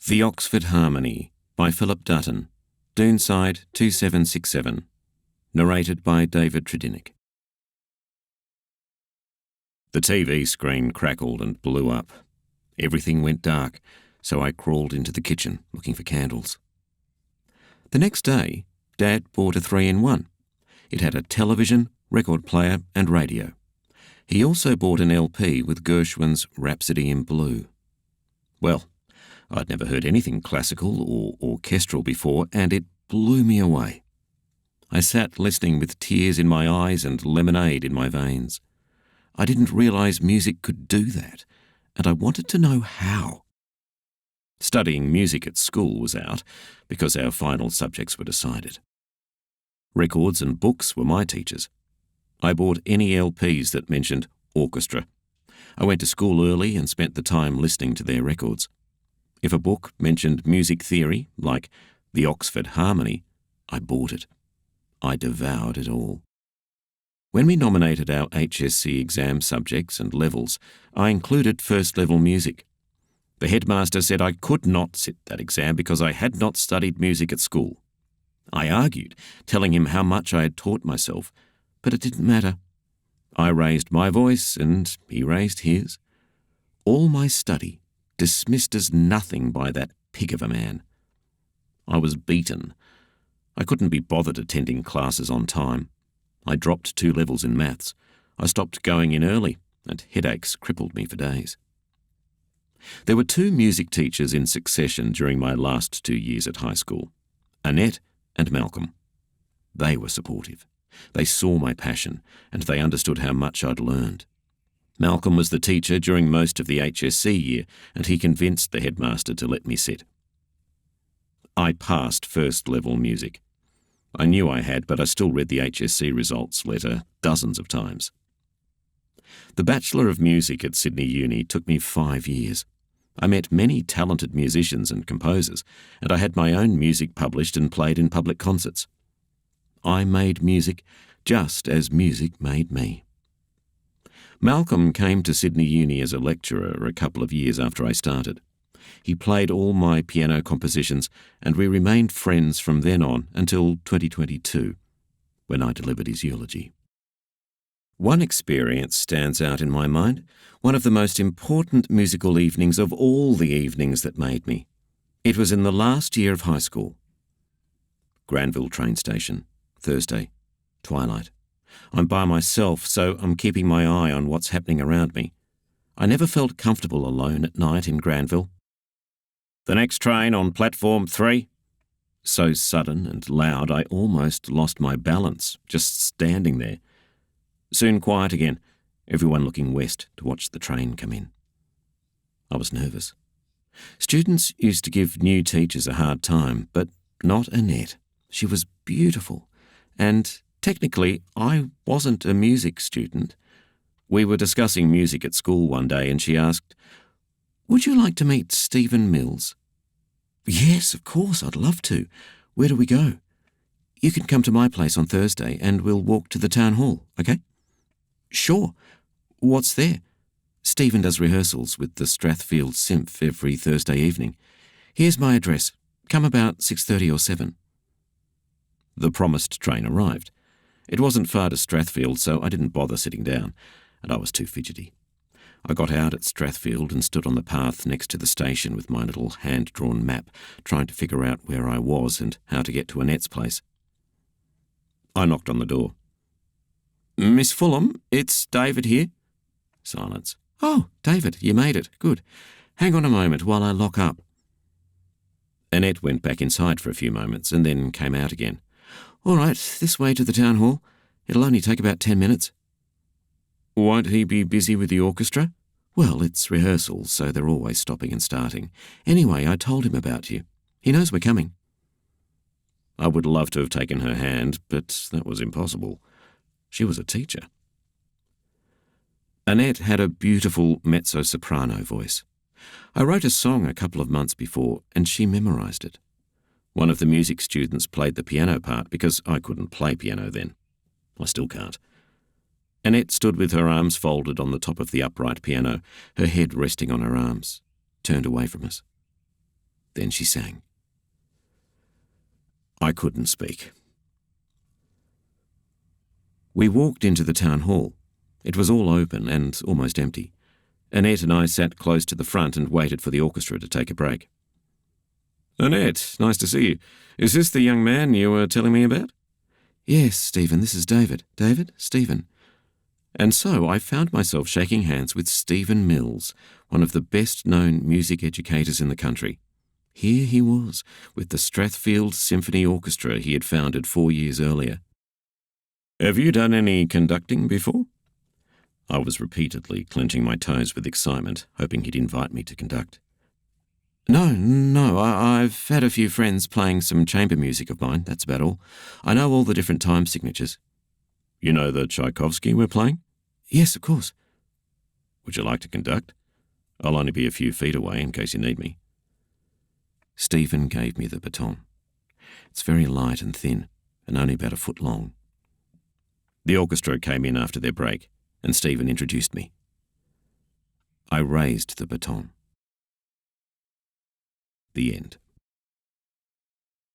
The Oxford Harmony by Philip Dutton, Doonside 2767, narrated by David Tredinnick. The TV screen crackled and blew up. Everything went dark, so I crawled into the kitchen looking for candles. The next day, Dad bought a 3-in-1. It had a television, record player and radio. He also bought an LP with Gershwin's Rhapsody in Blue. Well, I'd never heard anything classical or orchestral before, and it blew me away. I sat listening with tears in my eyes and lemonade in my veins. I didn't realise music could do that, and I wanted to know how. Studying music at school was out, because our final subjects were decided. Records and books were my teachers. I bought any LPs that mentioned orchestra. I went to school early and spent the time listening to their records. If a book mentioned music theory, like the Oxford Harmony, I bought it. I devoured it all. When we nominated our HSC exam subjects and levels, I included first-level music. The headmaster said I could not sit that exam because I had not studied music at school. I argued, telling him how much I had taught myself, but it didn't matter. I raised my voice and he raised his. All my study dismissed as nothing by that pig of a man. I was beaten. I couldn't be bothered attending classes on time. I dropped 2 levels in maths. I stopped going in early, and headaches crippled me for days. There were 2 music teachers in succession during my last 2 years at high school, Annette and Malcolm. They were supportive. They saw my passion, and they understood how much I'd learned. Malcolm was the teacher during most of the HSC year, and he convinced the headmaster to let me sit. I passed first-level music. I knew I had, but I still read the HSC results letter dozens of times. The Bachelor of Music at Sydney Uni took me 5 years. I met many talented musicians and composers, and I had my own music published and played in public concerts. I made music just as music made me. Malcolm came to Sydney Uni as a lecturer a couple of years after I started. He played all my piano compositions, and we remained friends from then on until 2022, when I delivered his eulogy. One experience stands out in my mind, one of the most important musical evenings of all the evenings that made me. It was in the last year of high school. Granville train station, Thursday, twilight. I'm by myself, so I'm keeping my eye on what's happening around me. I never felt comfortable alone at night in Granville. The next train on platform 3. So sudden and loud I almost lost my balance, just standing there. Soon quiet again, everyone looking west to watch the train come in. I was nervous. Students used to give new teachers a hard time, but not Annette. She was beautiful, and technically, I wasn't a music student. We were discussing music at school one day and she asked, "Would you like to meet Stephen Mills?" "Yes, of course, I'd love to. Where do we go?" "You can come to my place on Thursday and we'll walk to the town hall, okay?" "Sure. What's there?" "Stephen does rehearsals with the Strathfield Symph every Thursday evening. Here's my address. Come about 6:30 or 7. The promised train arrived. It wasn't far to Strathfield, so I didn't bother sitting down, and I was too fidgety. I got out at Strathfield and stood on the path next to the station with my little hand-drawn map, trying to figure out where I was and how to get to Annette's place. I knocked on the door. "Miss Fulham, it's David here." Silence. "Oh, David, you made it. Good. Hang on a moment while I lock up." Annette went back inside for a few moments and then came out again. "All right, this way to the town hall. It'll only take about 10 minutes. "Won't he be busy with the orchestra?" "Well, it's rehearsals, so they're always stopping and starting. Anyway, I told him about you. He knows we're coming." I would love to have taken her hand, but that was impossible. She was a teacher. Annette had a beautiful mezzo-soprano voice. I wrote a song a couple of months before, and she memorised it. One of the music students played the piano part because I couldn't play piano then. I still can't. Annette stood with her arms folded on the top of the upright piano, her head resting on her arms, turned away from us. Then she sang. I couldn't speak. We walked into the town hall. It was all open and almost empty. Annette and I sat close to the front and waited for the orchestra to take a break. Annette, nice to see you. Is this the young man you were telling me about? Yes, Stephen, this is David. David? Stephen. And so I found myself shaking hands with Stephen Mills, one of the best-known music educators in the country. Here he was, with the Strathfield Symphony Orchestra he had founded 4 years earlier. Have you done any conducting before? I was repeatedly clenching my toes with excitement, hoping he'd invite me to conduct. No, I've had a few friends playing some chamber music of mine, that's about all. I know all the different time signatures. You know the Tchaikovsky we're playing? Yes, of course. Would you like to conduct? I'll only be a few feet away in case you need me. Stephen gave me the baton. It's very light and thin, and only about a foot long. The orchestra came in after their break, and Stephen introduced me. I raised the baton. The end.